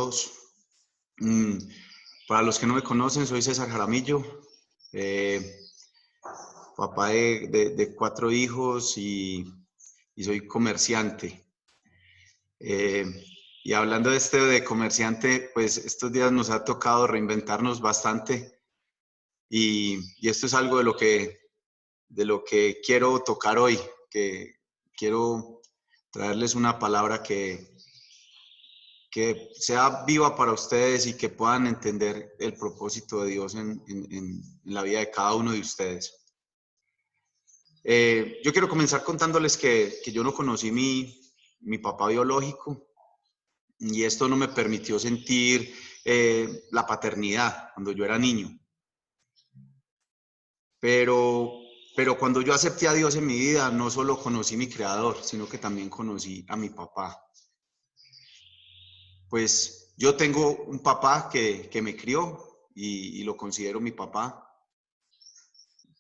todos. Para los que no me conocen, soy César Jaramillo, papá de 4 hijos y soy comerciante. Y hablando de comerciante, pues estos días nos ha tocado reinventarnos bastante y esto es algo de lo que quiero tocar hoy, que quiero traerles una palabra que sea viva para ustedes y que puedan entender el propósito de Dios en la vida de cada uno de ustedes. Yo quiero comenzar contándoles que yo no conocí mi papá biológico y esto no me permitió sentir la paternidad cuando yo era niño. Pero cuando yo acepté a Dios en mi vida, no solo conocí a mi creador, sino que también conocí a mi papá. Pues yo tengo un papá que me crió y lo considero mi papá,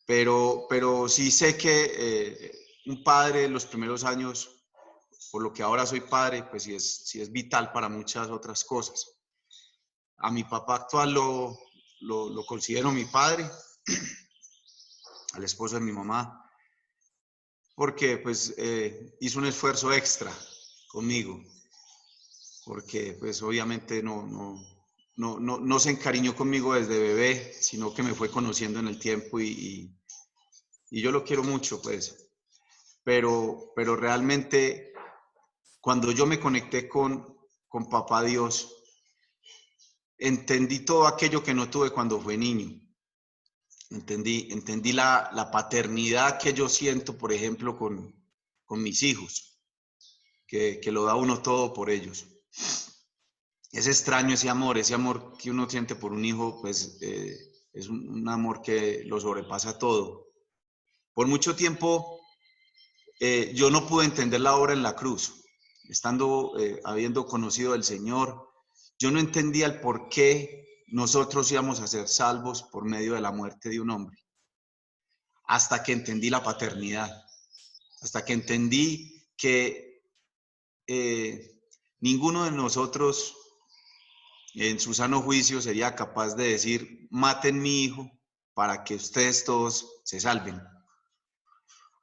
pero sí sé que un padre en los primeros años, por lo que ahora soy padre, pues sí es vital para muchas otras cosas. A mi papá actual lo considero mi padre, al esposo de mi mamá, porque pues hizo un esfuerzo extra conmigo, porque pues obviamente no se encariñó conmigo desde bebé, sino que me fue conociendo en el tiempo y yo lo quiero mucho, pues. Pero realmente cuando yo me conecté con Papá Dios, entendí todo aquello que no tuve cuando fue niño. Entendí la paternidad que yo siento, por ejemplo, con mis hijos, que lo da uno todo por ellos. Es extraño ese amor que uno siente por un hijo, pues es un amor que lo sobrepasa todo. Por mucho tiempo yo no pude entender la obra en la cruz. Habiendo conocido al Señor, yo no entendía el por qué nosotros íbamos a ser salvos por medio de la muerte de un hombre. Hasta que entendí la paternidad, hasta que entendí que ninguno de nosotros en su sano juicio sería capaz de decir, maten mi hijo para que ustedes todos se salven.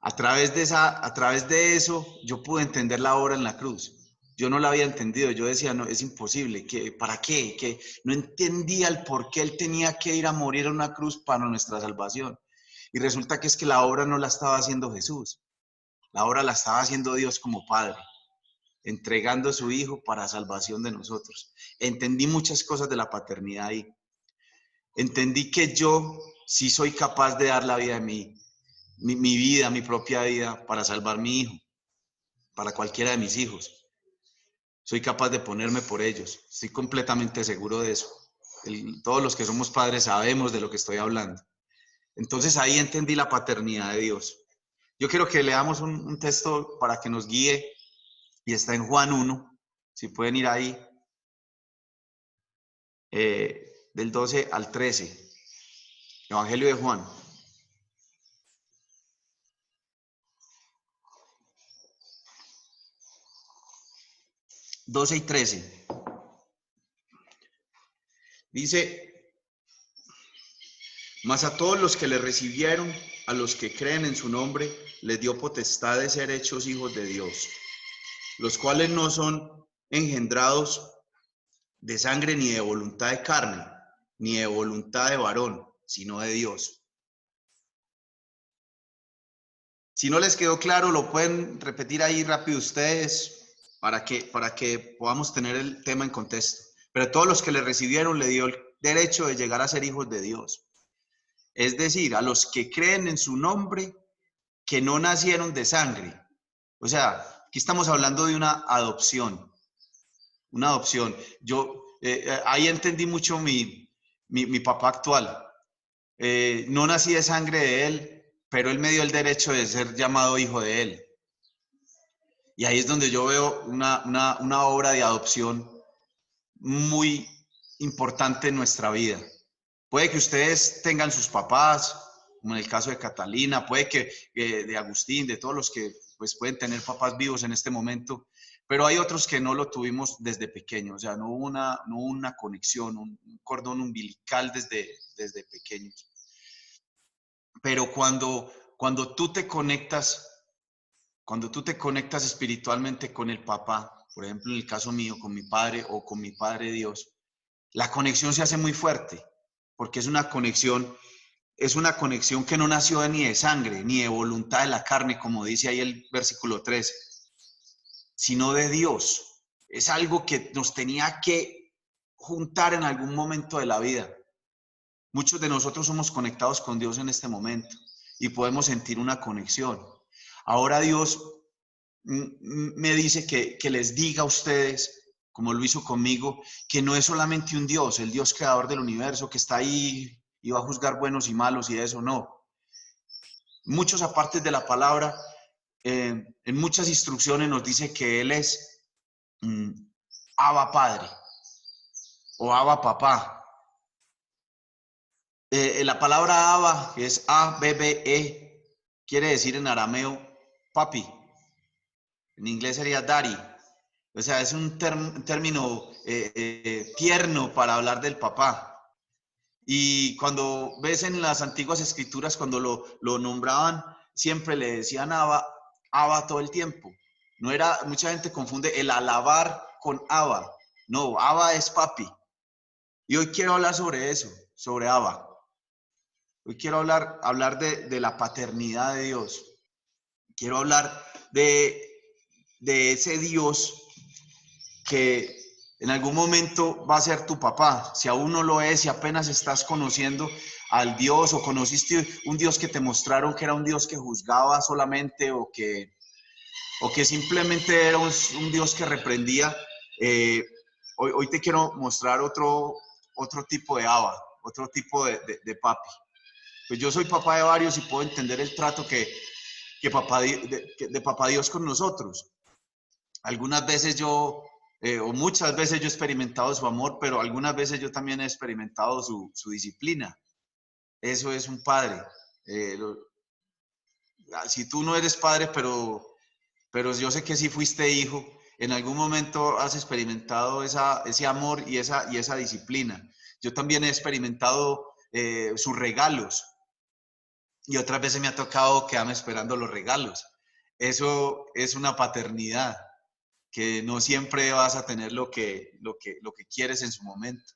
A través de eso, yo pude entender la obra en la cruz. Yo no la había entendido, yo decía, no, es imposible, ¿para qué? Que no entendía el por qué él tenía que ir a morir en una cruz para nuestra salvación. Y resulta que es que la obra no la estaba haciendo Jesús, la obra la estaba haciendo Dios como Padre, entregando a su Hijo para salvación de nosotros. Entendí muchas cosas de la paternidad ahí. Entendí que yo sí soy capaz de dar la vida de mi vida, mi propia vida, para salvar a mi hijo, para cualquiera de mis hijos. Soy capaz de ponerme por ellos. Estoy completamente seguro de eso. Todos los que somos padres sabemos de lo que estoy hablando. Entonces ahí entendí la paternidad de Dios. Yo quiero que leamos un texto para que nos guíe y está en Juan 1. Si pueden ir ahí, del 12 al 13. Evangelio de Juan. 12 y 13. Dice, mas a todos los que le recibieron, a los que creen en su nombre, les dio potestad de ser hechos hijos de Dios, los cuales no son engendrados de sangre ni de voluntad de carne, ni de voluntad de varón, sino de Dios. Si no les quedó claro, lo pueden repetir ahí rápido ustedes para que podamos tener el tema en contexto. Pero a todos los que le recibieron le dio el derecho de llegar a ser hijos de Dios. Es decir, a los que creen en su nombre, que no nacieron de sangre. O sea, aquí estamos hablando de una adopción. Una adopción. Yo ahí entendí mucho mi papá actual. No nací de sangre de él, pero él me dio el derecho de ser llamado hijo de él. Y ahí es donde yo veo una obra de adopción muy importante en nuestra vida. Puede que ustedes tengan sus papás, como en el caso de Catalina, puede que de Agustín, de todos los que pues, pueden tener papás vivos en este momento, pero hay otros que no lo tuvimos desde pequeños, o sea, no hubo una conexión, un cordón umbilical desde pequeños. Pero cuando tú te conectas espiritualmente con el papá, por ejemplo, en el caso mío, con mi padre o con mi Padre Dios, la conexión se hace muy fuerte, porque es una conexión que no nació ni de sangre, ni de voluntad de la carne, como dice ahí el versículo 13, sino de Dios. Es algo que nos tenía que juntar en algún momento de la vida. Muchos de nosotros somos conectados con Dios en este momento y podemos sentir una conexión. Ahora Dios me dice que les diga a ustedes, como lo hizo conmigo, que no es solamente un Dios, el Dios creador del universo, que está ahí y va a juzgar buenos y malos y eso, no. Muchos apartes de la palabra, en muchas instrucciones nos dice que Él es Abba Padre o Abba Papá. La palabra Abba, que es A-B-B-E, quiere decir en arameo papi. En inglés sería daddy. O sea, es un término tierno para hablar del papá. Y cuando ves en las antiguas escrituras, cuando lo nombraban, siempre le decían Abba todo el tiempo. No era, mucha gente confunde el alabar con Abba. No, Abba es papi. Y hoy quiero hablar sobre eso, sobre Abba. Hoy quiero hablar de la paternidad de Dios. Quiero hablar de ese Dios que en algún momento va a ser tu papá. Si aún no lo es, si apenas estás conociendo al Dios o conociste un Dios que te mostraron que era un Dios que juzgaba solamente o que simplemente era un Dios que reprendía, hoy te quiero mostrar otro tipo de Abba, otro tipo de papi. Pues yo soy papá de varios y puedo entender el trato de papá Dios con nosotros. Algunas veces o muchas veces yo he experimentado su amor, pero algunas veces yo también he experimentado su disciplina. Eso es un padre. Si tú no eres padre, pero yo sé que sí fuiste hijo, en algún momento has experimentado ese amor y esa disciplina. Yo también he experimentado sus regalos y otras veces me ha tocado quedarme esperando los regalos. Eso es una paternidad, que no siempre vas a tener lo que quieres en su momento.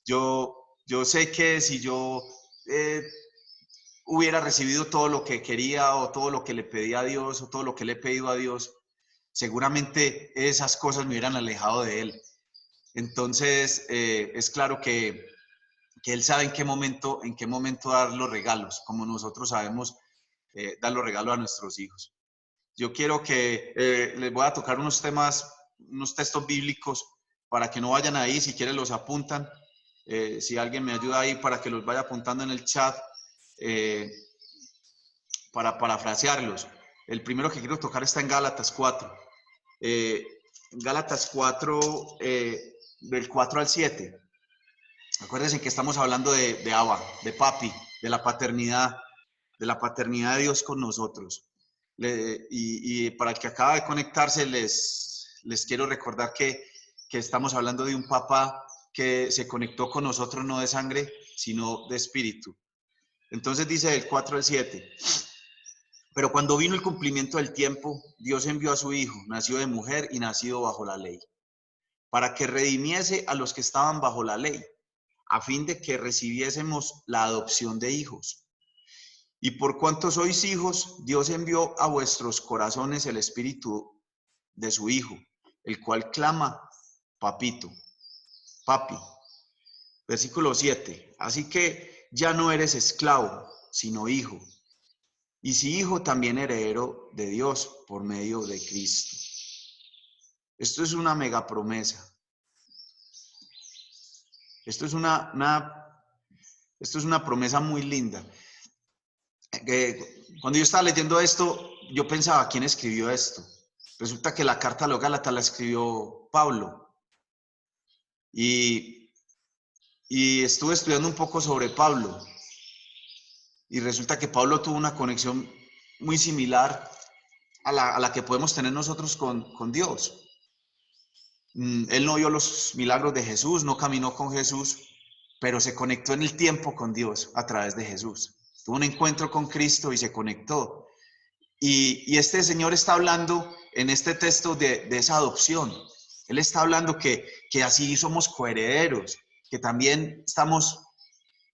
Yo sé que si yo hubiera recibido todo lo que quería o todo lo que le pedía a Dios o todo lo que le he pedido a Dios, seguramente esas cosas me hubieran alejado de Él. Entonces, es claro que Él sabe en qué momento dar los regalos, como nosotros sabemos dar los regalos a nuestros hijos. Yo quiero que les voy a tocar unos textos bíblicos para que no vayan ahí, si quieren los apuntan. Si alguien me ayuda ahí para que los vaya apuntando en el chat, para parafrasearlos. El primero que quiero tocar está en Gálatas 4. Gálatas 4, del 4 al 7. Acuérdense que estamos hablando de Abba, de papi, de la paternidad de Dios con nosotros. Y para el que acaba de conectarse, les quiero recordar que estamos hablando de un papá que se conectó con nosotros no de sangre, sino de espíritu. Entonces dice el 4 al 7. Pero cuando vino el cumplimiento del tiempo, Dios envió a su Hijo, nacido de mujer y nacido bajo la ley, para que redimiese a los que estaban bajo la ley, a fin de que recibiésemos la adopción de hijos. Y por cuanto sois hijos, Dios envió a vuestros corazones el espíritu de su Hijo, el cual clama, papito, papi. Versículo 7. Así que ya no eres esclavo, sino hijo. Y si hijo, también heredero de Dios por medio de Cristo. Esto es una mega promesa. Esto es una promesa muy linda. Cuando yo estaba leyendo esto, yo pensaba, ¿quién escribió esto? Resulta que la carta a los Gálatas la escribió Pablo. Y estuve estudiando un poco sobre Pablo. Y resulta que Pablo tuvo una conexión muy similar a la que podemos tener nosotros con Dios. Él no vio los milagros de Jesús, no caminó con Jesús, pero se conectó en el tiempo con Dios a través de Jesús. Tuvo un encuentro con Cristo y se conectó. Y este Señor está hablando en este texto de esa adopción. Él está hablando que así somos coherederos, que también estamos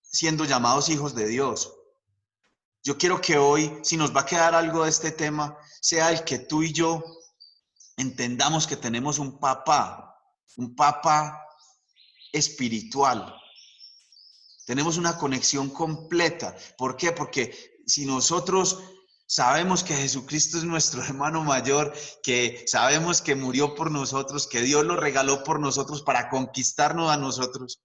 siendo llamados hijos de Dios. Yo quiero que hoy, si nos va a quedar algo de este tema, sea el que tú y yo entendamos que tenemos un papá espiritual. Tenemos una conexión completa. ¿Por qué? Porque si nosotros sabemos que Jesucristo es nuestro hermano mayor, que sabemos que murió por nosotros, que Dios lo regaló por nosotros para conquistarnos a nosotros,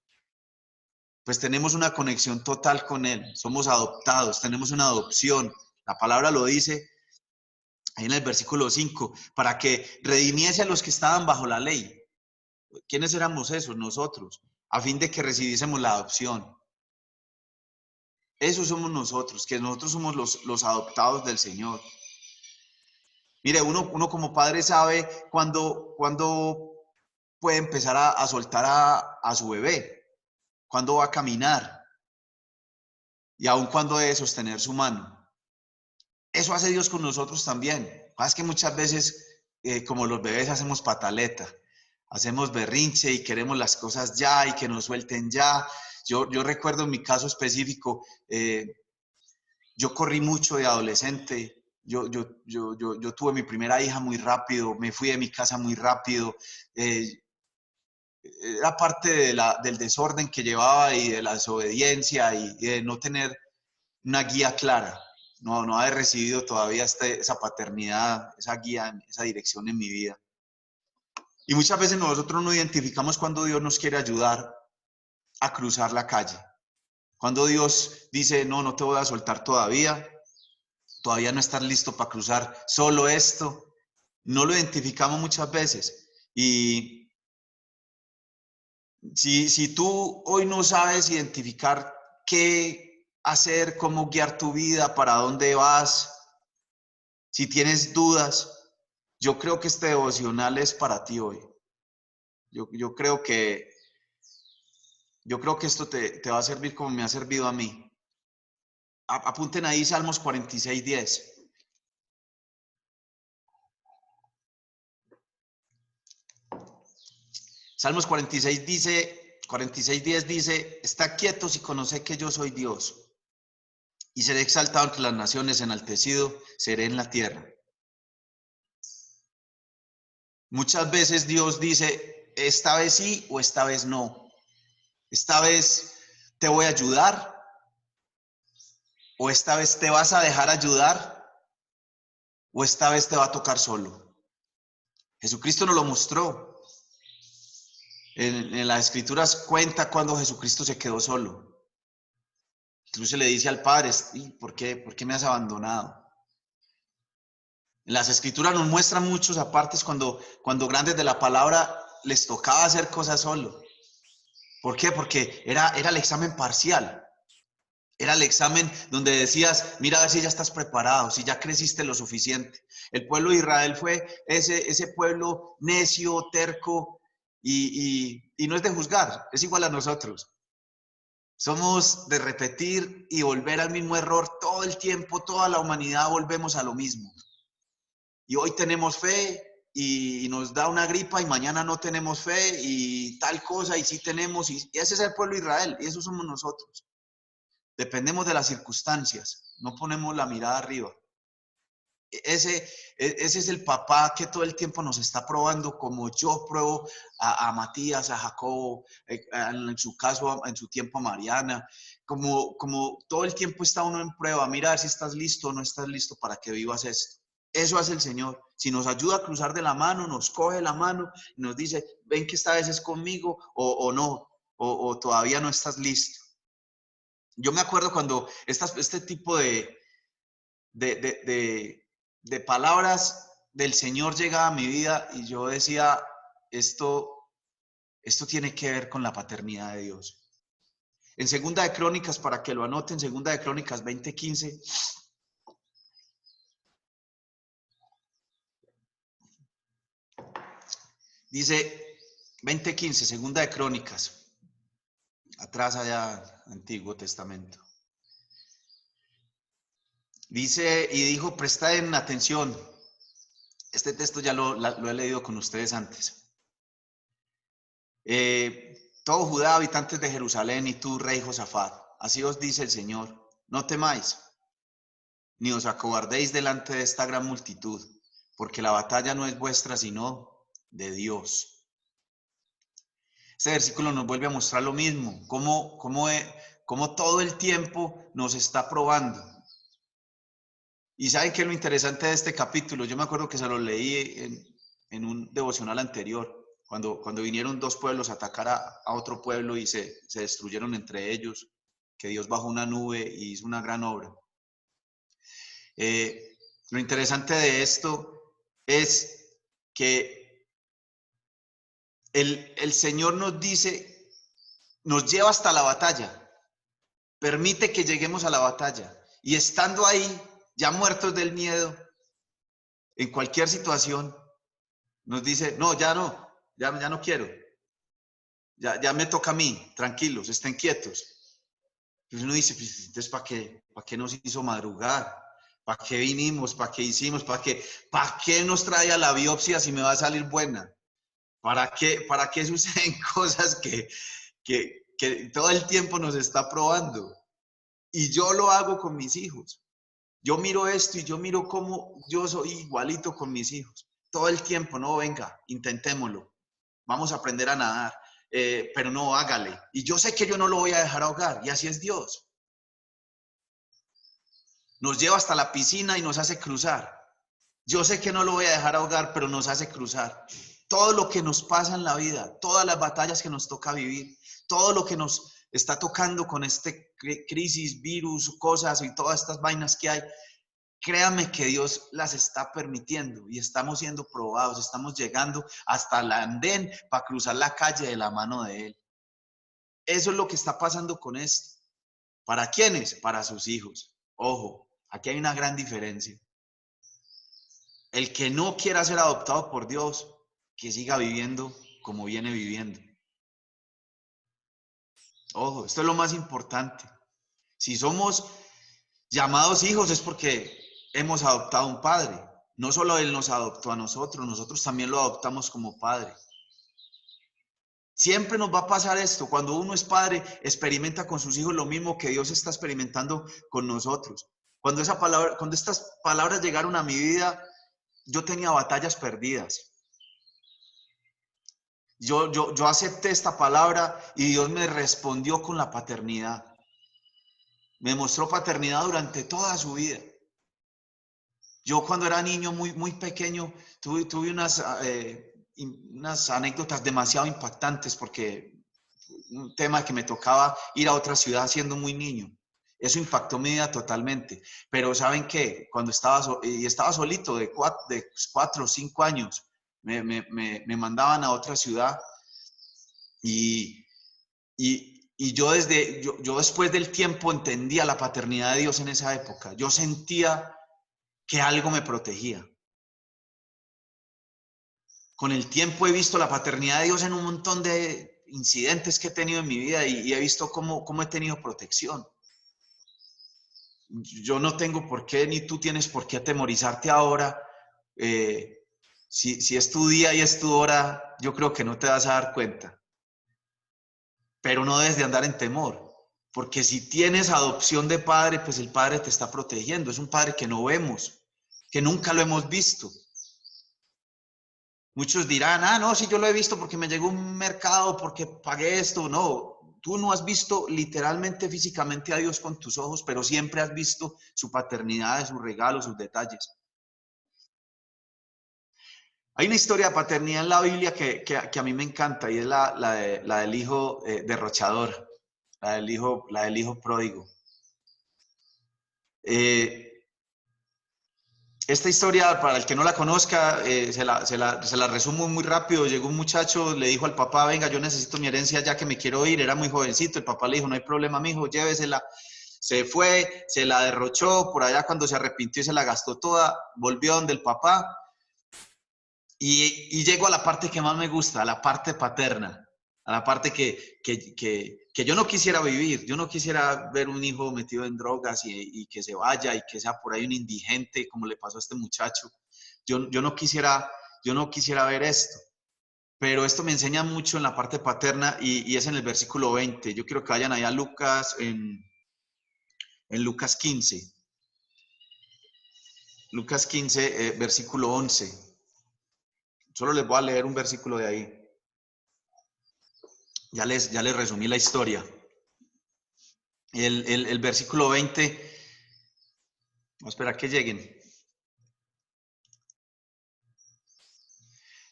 pues tenemos una conexión total con Él. Somos adoptados, tenemos una adopción. La palabra lo dice ahí en el versículo 5, para que redimiese a los que estaban bajo la ley. ¿Quiénes éramos esos? Nosotros, a fin de que recibiésemos la adopción. Eso somos nosotros, que nosotros somos los adoptados del Señor. Mire, uno como padre sabe cuando puede empezar a soltar a su bebé, cuando va a caminar y aun cuando debe sostener su mano. Eso hace Dios con nosotros también. Es que muchas veces, como los bebés, hacemos pataleta, hacemos berrinche y queremos las cosas ya y que nos suelten ya. Yo recuerdo en mi caso específico, yo corrí mucho de adolescente. Yo tuve mi primera hija muy rápido, me fui de mi casa muy rápido. Era parte del desorden que llevaba y de la desobediencia y de no tener una guía clara. No haber recibido todavía esa paternidad, esa guía, esa dirección en mi vida. Y muchas veces nosotros no identificamos cuando Dios nos quiere ayudar a cruzar la calle. Cuando Dios dice, no te voy a soltar todavía no estás listo para cruzar solo esto. No lo identificamos muchas veces. Y si tú hoy no sabes identificar qué hacer, cómo guiar tu vida, para dónde vas, si tienes dudas, yo creo que este devocional es para ti hoy. Yo creo que esto te va a servir como me ha servido a mí. Apunten ahí Salmos 46:10. Salmos 46:10 dice, está quietos y conoce que yo soy Dios, y seré exaltado entre las naciones, enaltecido seré en la tierra. Muchas veces Dios dice, esta vez sí o esta vez no. Esta vez te voy a ayudar o esta vez te vas a dejar ayudar o esta vez te va a tocar solo. Jesucristo nos lo mostró. En las escrituras cuenta cuando Jesucristo se quedó solo. Incluso le dice al Padre, ¿por qué me has abandonado? En las escrituras nos muestran muchos apartes cuando grandes de la palabra les tocaba hacer cosas solo. ¿Por qué? Porque era el examen parcial. Era el examen donde decías, mira a ver si ya estás preparado, si ya creciste lo suficiente. El pueblo de Israel fue ese pueblo necio, terco, y no es de juzgar, es igual a nosotros. Somos de repetir y volver al mismo error todo el tiempo, toda la humanidad volvemos a lo mismo. Y hoy tenemos fe y nos da una gripa y mañana no tenemos fe y tal cosa y sí tenemos. Y ese es el pueblo de Israel y eso somos nosotros. Dependemos de las circunstancias, no ponemos la mirada arriba. Ese es el papá que todo el tiempo nos está probando, como yo pruebo a Matías, a Jacobo, en su caso, en su tiempo a Mariana, como todo el tiempo está uno en prueba, mira a ver si estás listo o no estás listo para que vivas esto. Eso hace el Señor. Si nos ayuda a cruzar de la mano, nos coge la mano y nos dice, ven que esta vez es conmigo o no, o todavía no estás listo. Yo me acuerdo cuando este tipo de palabras del Señor llegaba a mi vida y yo decía, esto tiene que ver con la paternidad de Dios. En Segunda de Crónicas, para que lo anoten, Segunda de Crónicas 20:15, dice, 20:15, segunda de Crónicas, atrás allá, Antiguo Testamento. Dice, y dijo, presten atención. Este texto ya lo he leído con ustedes antes. Todo Judá, habitantes de Jerusalén, y tú, rey Josafat, así os dice el Señor, no temáis, ni os acobardéis delante de esta gran multitud, porque la batalla no es vuestra, sino de Dios. Este versículo nos vuelve a mostrar lo mismo, cómo todo el tiempo nos está probando. Y ¿saben qué es lo interesante de este capítulo? Yo me acuerdo que se lo leí en un devocional anterior, cuando vinieron dos pueblos a atacar a otro pueblo y se destruyeron entre ellos, que Dios bajó una nube y hizo una gran obra. Lo interesante de esto es que el Señor nos dice, nos lleva hasta la batalla, permite que lleguemos a la batalla, y estando ahí, ya muertos del miedo, en cualquier situación, nos dice, no, ya no quiero, ya me toca a mí, tranquilos, estén quietos. Entonces uno dice, pues, entonces ¿para qué nos hizo madrugar? ¿Para qué vinimos? ¿Para qué hicimos? ¿Para qué nos trae a la biopsia si me va a salir buena? ¿Para qué suceden cosas que todo el tiempo nos está probando? Y yo lo hago con mis hijos. Yo miro esto y yo miro cómo yo soy igualito con mis hijos. Todo el tiempo, no, venga, intentémoslo. Vamos a aprender a nadar, pero no, hágale. Y yo sé que yo no lo voy a dejar ahogar, y así es Dios. Nos lleva hasta la piscina y nos hace cruzar. Yo sé que no lo voy a dejar ahogar, pero nos hace cruzar. Todo lo que nos pasa en la vida, todas las batallas que nos toca vivir, todo lo que nos está tocando con este crisis, virus, cosas y todas estas vainas que hay, créame que Dios las está permitiendo y estamos siendo probados, estamos llegando hasta el andén para cruzar la calle de la mano de Él. Eso es lo que está pasando con esto. ¿Para quiénes? Para sus hijos. Ojo, aquí hay una gran diferencia. El que no quiera ser adoptado por Dios, que siga viviendo como viene viviendo. Ojo, esto es lo más importante. Si somos llamados hijos es porque hemos adoptado a un padre. No solo Él nos adoptó a nosotros también lo adoptamos como padre. Siempre nos va a pasar esto. Cuando uno es padre, experimenta con sus hijos lo mismo que Dios está experimentando con nosotros. Cuando estas palabras llegaron a mi vida, yo tenía batallas perdidas. Yo acepté esta palabra y Dios me respondió con la paternidad. Me mostró paternidad durante toda su vida. Yo cuando era niño muy pequeño tuve unas anécdotas demasiado impactantes porque un tema que me tocaba ir a otra ciudad siendo muy niño. Eso impactó mi vida totalmente. Pero ¿saben qué? Cuando estaba solito de 4 o 5 años, me mandaban a otra ciudad y yo después del tiempo entendía la paternidad de Dios en esa época. Yo sentía que algo me protegía. Con el tiempo he visto la paternidad de Dios en un montón de incidentes que he tenido en mi vida y he visto cómo he tenido protección. Yo no tengo por qué, ni tú tienes por qué atemorizarte ahora. Si es tu día y es tu hora, yo creo que no te vas a dar cuenta. Pero no debes de andar en temor, porque si tienes adopción de padre, pues el padre te está protegiendo. Es un padre que no vemos, que nunca lo hemos visto. Muchos dirán, no, si yo lo he visto porque me llegó un mercado, porque pagué esto. No, tú no has visto literalmente, físicamente a Dios con tus ojos, pero siempre has visto su paternidad, sus regalos, sus detalles. Hay una historia de paternidad en la Biblia que a mí me encanta y es la del hijo derrochador, la del hijo pródigo. Esta historia, para el que no la conozca, se la resumo muy rápido. Llegó un muchacho, le dijo al papá, venga, yo necesito mi herencia ya que me quiero ir. Era muy jovencito. El papá le dijo, no hay problema, mijo, llévesela. Se fue, se la derrochó. Por allá cuando se arrepintió y se la gastó toda, volvió donde el papá. Y llego a la parte que más me gusta, a la parte paterna, a la parte que yo no quisiera vivir. Yo no quisiera ver un hijo metido en drogas y que se vaya y que sea por ahí un indigente como le pasó a este muchacho. Yo no quisiera ver esto. Pero esto me enseña mucho en la parte paterna y es en el versículo 20. Yo quiero que vayan allá a Lucas, en Lucas 15. Lucas 15, versículo 11. Solo les voy a leer un versículo de ahí. Ya les resumí la historia. El versículo 20, vamos a esperar que lleguen.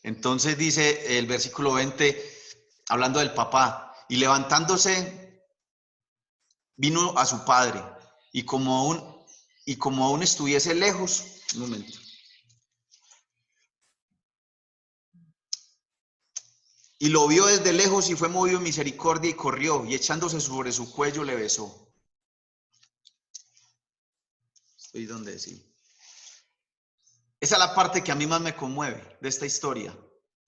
Entonces dice el versículo 20, hablando del papá, y levantándose, vino a su padre, y como aún estuviese lejos, un momento, y lo vio desde lejos y fue movido en misericordia y corrió, y echándose sobre su cuello le besó. Estoy donde sí. Esa es la parte que a mí más me conmueve de esta historia.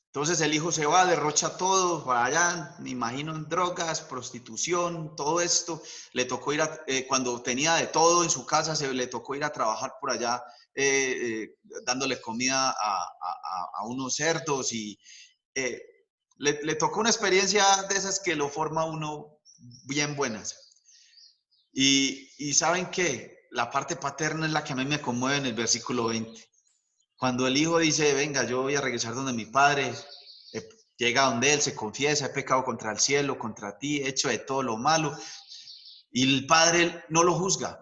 Entonces el hijo se va, derrocha todo, para allá, me imagino en drogas, prostitución, todo esto. Le tocó ir cuando tenía de todo en su casa, le tocó ir a trabajar por allá, dándole comida a unos cerdos y le tocó una experiencia de esas que lo forma uno bien buenas. Y ¿saben qué? La parte paterna es la que a mí me conmueve en el versículo 20. Cuando el hijo dice, venga, yo voy a regresar donde mi padre, llega donde él, se confiesa, he pecado contra el cielo, contra ti, he hecho de todo lo malo, y el padre no lo juzga.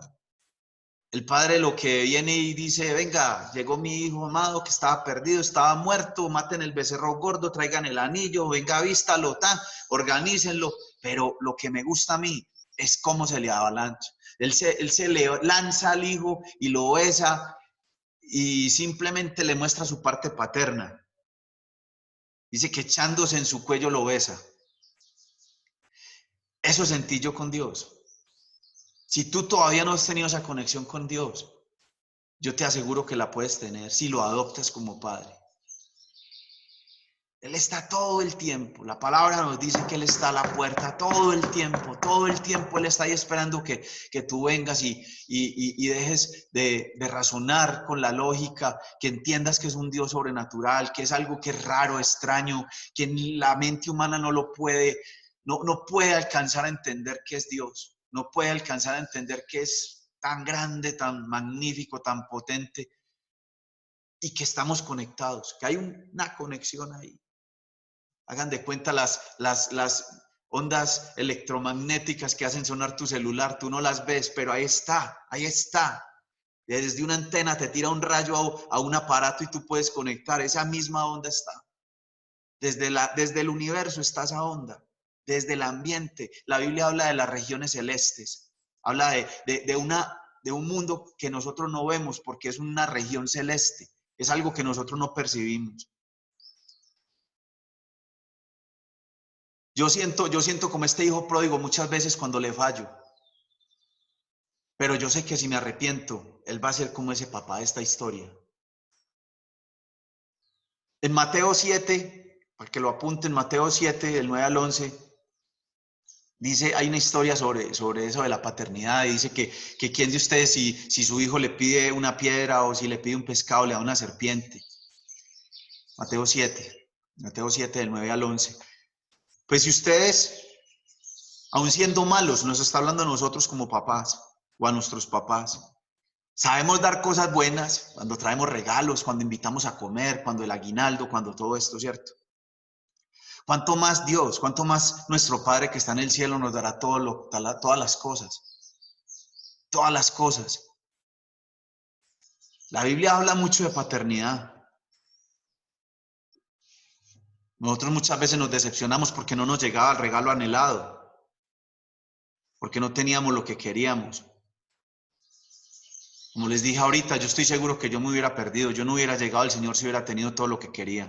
El padre lo que viene y dice, venga, llegó mi hijo amado que estaba perdido, estaba muerto, maten el becerro gordo, traigan el anillo, venga, vístalo, organícenlo, pero lo que me gusta a mí es cómo se le avalancha. Él se le lanza al hijo y lo besa y simplemente le muestra su parte paterna. Dice que echándose en su cuello lo besa. Eso sentí yo con Dios. Si tú todavía no has tenido esa conexión con Dios, yo te aseguro que la puedes tener si lo adoptas como padre. Él está todo el tiempo. La palabra nos dice que Él está a la puerta todo el tiempo. Todo el tiempo Él está ahí esperando que tú vengas y dejes de razonar con la lógica, que entiendas que es un Dios sobrenatural, que es algo que es raro, extraño, que la mente humana no puede alcanzar a entender que es Dios. No puede alcanzar a entender que es tan grande, tan magnífico, tan potente y que estamos conectados, que hay una conexión ahí. Hagan de cuenta las ondas electromagnéticas que hacen sonar tu celular, tú no las ves, pero ahí está, ahí está. Desde una antena te tira un rayo a un aparato y tú puedes conectar, esa misma onda está. Desde el universo está esa onda, desde el ambiente. La Biblia habla de las regiones celestes, habla de un mundo que nosotros no vemos porque es una región celeste, es algo que nosotros no percibimos. Yo siento como este hijo pródigo muchas veces cuando le fallo, pero yo sé que si me arrepiento, él va a ser como ese papá de esta historia. En Mateo 7, para que lo apunten, Mateo 7, del 9 al 11, dice, hay una historia sobre eso de la paternidad, y dice que quién de ustedes, si su hijo le pide una piedra o si le pide un pescado, le da una serpiente. Mateo 7, del 9 al 11. Pues si ustedes, aun siendo malos, nos está hablando a nosotros como papás o a nuestros papás, sabemos dar cosas buenas cuando traemos regalos, cuando invitamos a comer, cuando el aguinaldo, cuando todo esto, ¿cierto? ¿Cuánto más Dios, cuánto más nuestro Padre que está en el cielo nos dará todas las cosas? Todas las cosas. La Biblia habla mucho de paternidad. Nosotros muchas veces nos decepcionamos porque no nos llegaba el regalo anhelado, porque no teníamos lo que queríamos. Como les dije ahorita, yo estoy seguro que yo me hubiera perdido, yo no hubiera llegado al Señor si hubiera tenido todo lo que quería.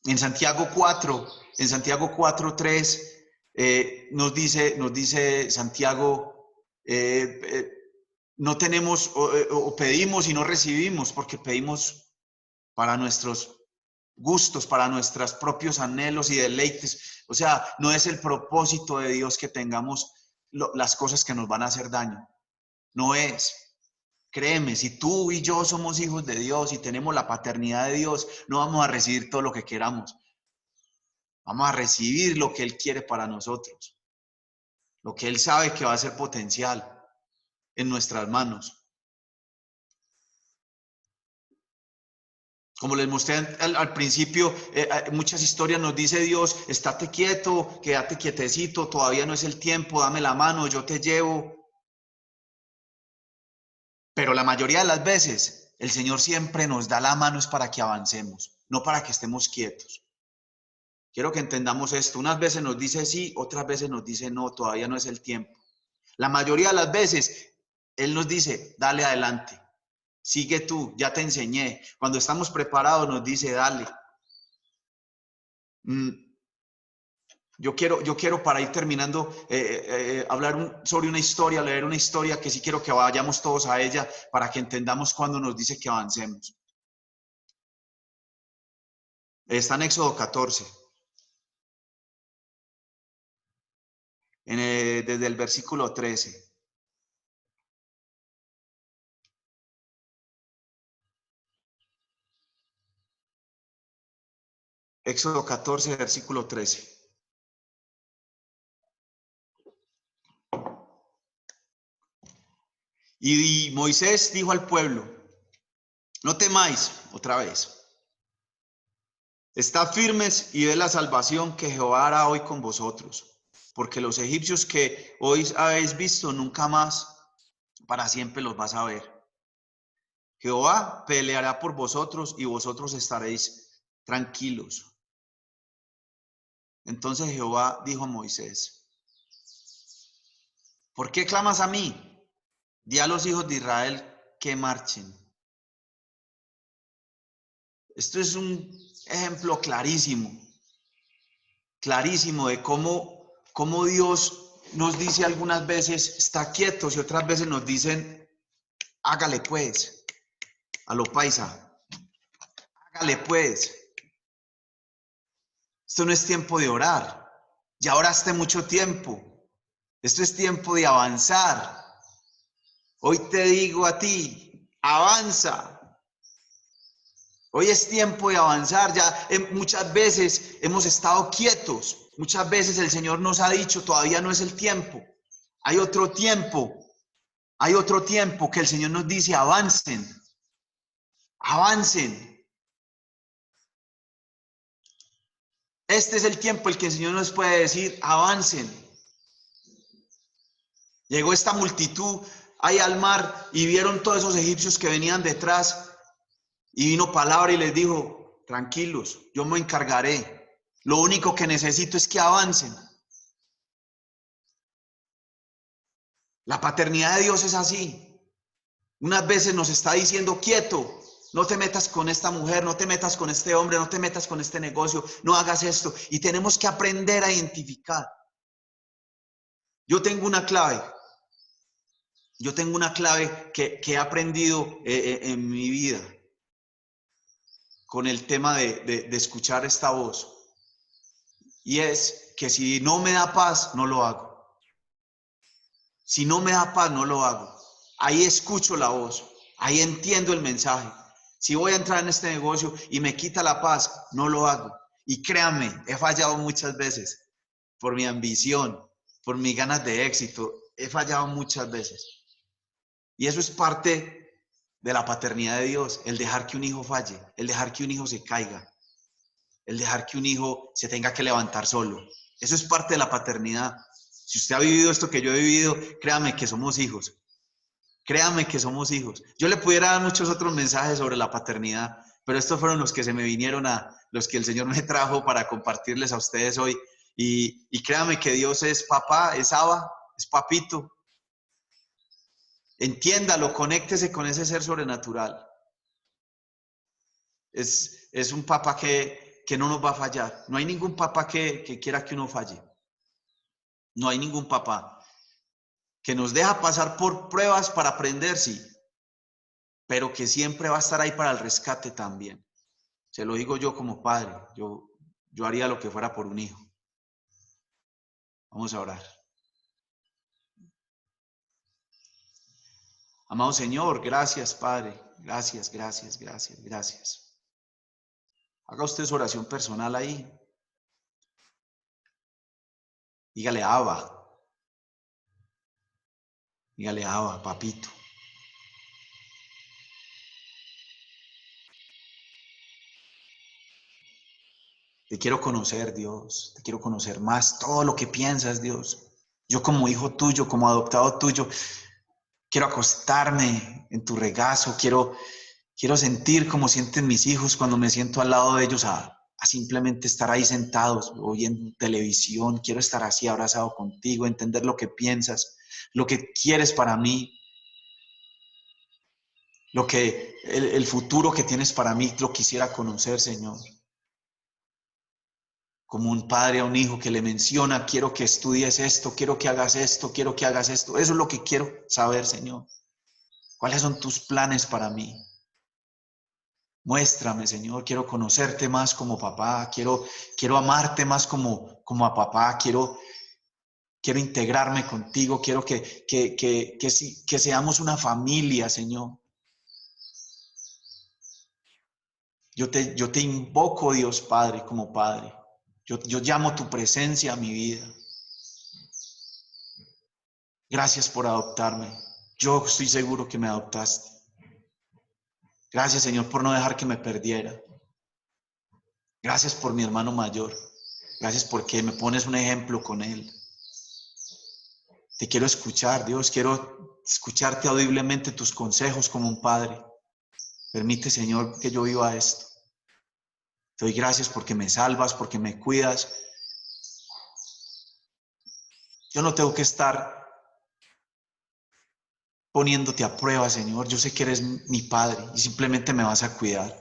En Santiago 4:3, nos dice Santiago, no tenemos o pedimos y no recibimos porque pedimos para nuestros gustos, para nuestros propios anhelos y deleites. O sea, no es el propósito de Dios que tengamos las cosas que nos van a hacer daño. No es. Créeme, si tú y yo somos hijos de Dios y tenemos la paternidad de Dios, no vamos a recibir todo lo que queramos. Vamos a recibir lo que Él quiere para nosotros. Lo que Él sabe que va a ser potencial en nuestras manos. Como les mostré al principio, muchas historias nos dice Dios, estate quieto, quédate quietecito, todavía no es el tiempo, dame la mano, yo te llevo. Pero la mayoría de las veces, el Señor siempre nos da la mano es para que avancemos, no para que estemos quietos. Quiero que entendamos esto. Unas veces nos dice sí, otras veces nos dice no, todavía no es el tiempo. La mayoría de las veces, Él nos dice, dale adelante. Sigue tú, ya te enseñé. Cuando estamos preparados nos dice, dale. Yo quiero para ir terminando, hablar sobre una historia, leer una historia que sí quiero que vayamos todos a ella para que entendamos cuando nos dice que avancemos. Está en Éxodo 14. Desde el versículo 13. Éxodo 14, versículo 13. Y Moisés dijo al pueblo, no temáis, otra vez. Estad firmes y ved la salvación que Jehová hará hoy con vosotros, porque los egipcios que hoy habéis visto nunca más, para siempre los vas a ver. Jehová peleará por vosotros y vosotros estaréis tranquilos. Entonces Jehová dijo a Moisés, ¿por qué clamas a mí? Di a los hijos de Israel que marchen. Esto es un ejemplo clarísimo de cómo Dios nos dice algunas veces, está quietos, y otras veces nos dicen, hágale pues, a lo paisa, hágale pues. Esto no es tiempo de orar, ya oraste mucho tiempo, esto es tiempo de avanzar. Hoy te digo a ti, avanza. Hoy es tiempo de avanzar. Ya muchas veces hemos estado quietos. Muchas veces el Señor nos ha dicho, todavía no es el tiempo. Hay otro tiempo. Hay otro tiempo que el Señor nos dice, avancen. Avancen. Este es el tiempo en el que el Señor nos puede decir, avancen. Llegó esta multitud ahí al mar y vieron todos esos egipcios que venían detrás. Y vino palabra y les dijo, tranquilos, yo me encargaré. Lo único que necesito es que avancen. La paternidad de Dios es así. Unas veces nos está diciendo, quieto, no te metas con esta mujer, no te metas con este hombre, no te metas con este negocio, no hagas esto. Y tenemos que aprender a identificar. Yo tengo una clave. Yo tengo una clave que he aprendido en mi vida con el tema de escuchar esta voz. Y es que si no me da paz, no lo hago. Si no me da paz, no lo hago. Ahí escucho la voz, ahí entiendo el mensaje. Si voy a entrar en este negocio y me quita la paz, no lo hago. Y créanme, he fallado muchas veces por mi ambición, por mis ganas de éxito. He fallado muchas veces. Y eso es parte de la paternidad de Dios, el dejar que un hijo falle, el dejar que un hijo se caiga, el dejar que un hijo se tenga que levantar solo. Eso es parte de la paternidad. Si usted ha vivido esto que yo he vivido, créame que somos hijos. Créame que somos hijos. Yo le pudiera dar muchos otros mensajes sobre la paternidad, pero estos fueron los que se me vinieron los que el Señor me trajo para compartirles a ustedes hoy. Y créame que Dios es papá, es Abba, es papito. Entiéndalo, conéctese con ese ser sobrenatural. Es un papá que no nos va a fallar. No hay ningún papá que quiera que uno falle. No hay ningún papá que nos deja pasar por pruebas para aprender, sí, pero que siempre va a estar ahí para el rescate también. Se lo digo yo como padre. Yo haría lo que fuera por un hijo. Vamos a orar. Amado Señor, gracias, Padre. Gracias, gracias, gracias, gracias. Haga usted su oración personal ahí. Dígale, Abba. Dígale, Abba, papito. Te quiero conocer, Dios. Te quiero conocer más. Todo lo que piensas, Dios. Yo como hijo tuyo, como adoptado tuyo, quiero acostarme en tu regazo. Quiero sentir como sienten mis hijos cuando me siento al lado de ellos a simplemente estar ahí sentados o en televisión. Quiero estar así abrazado contigo, entender lo que piensas, lo que quieres para mí, lo que el futuro que tienes para mí, lo quisiera conocer, Señor. Como un padre a un hijo que le menciona, quiero que estudies esto, quiero que hagas esto, quiero que hagas esto. Eso es lo que quiero saber, Señor. ¿Cuáles son tus planes para mí? Muéstrame, Señor, quiero conocerte más como papá, quiero amarte más como a papá, quiero integrarme contigo, quiero que seamos una familia, Señor. Yo te invoco, Dios Padre, como Padre. Yo llamo tu presencia a mi vida. Gracias por adoptarme. Yo estoy seguro que me adoptaste. Gracias, Señor, por no dejar que me perdiera. Gracias por mi hermano mayor. Gracias porque me pones un ejemplo con él. Te quiero escuchar, Dios. Quiero escucharte audiblemente tus consejos como un padre. Permite, Señor, que yo viva esto. Te doy gracias porque me salvas, porque me cuidas. Yo no tengo que estar poniéndote a prueba, Señor. Yo sé que eres mi Padre y simplemente me vas a cuidar.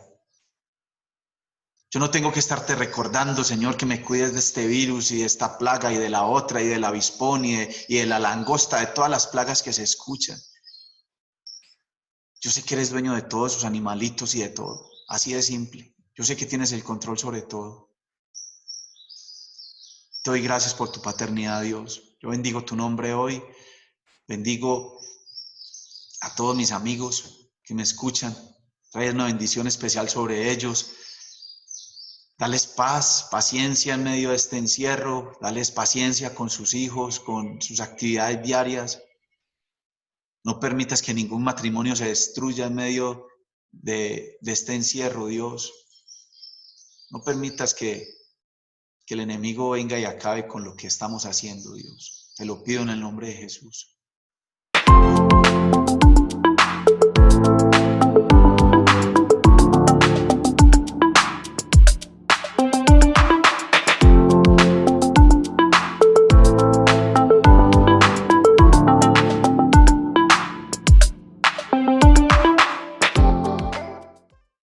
Yo no tengo que estarte recordando, Señor, que me cuides de este virus y de esta plaga y de la otra y del avispón y de la langosta, de todas las plagas que se escuchan. Yo sé que eres dueño de todos esos animalitos y de todo. Así de simple. Yo sé que tienes el control sobre todo. Te doy gracias por tu paternidad, Dios. Yo bendigo tu nombre hoy. Bendigo a todos mis amigos que me escuchan. Trae una bendición especial sobre ellos. Dales paz, paciencia en medio de este encierro. Dales paciencia con sus hijos, con sus actividades diarias. No permitas que ningún matrimonio se destruya en medio de este encierro, Dios. No permitas que el enemigo venga y acabe con lo que estamos haciendo, Dios. Te lo pido en el nombre de Jesús.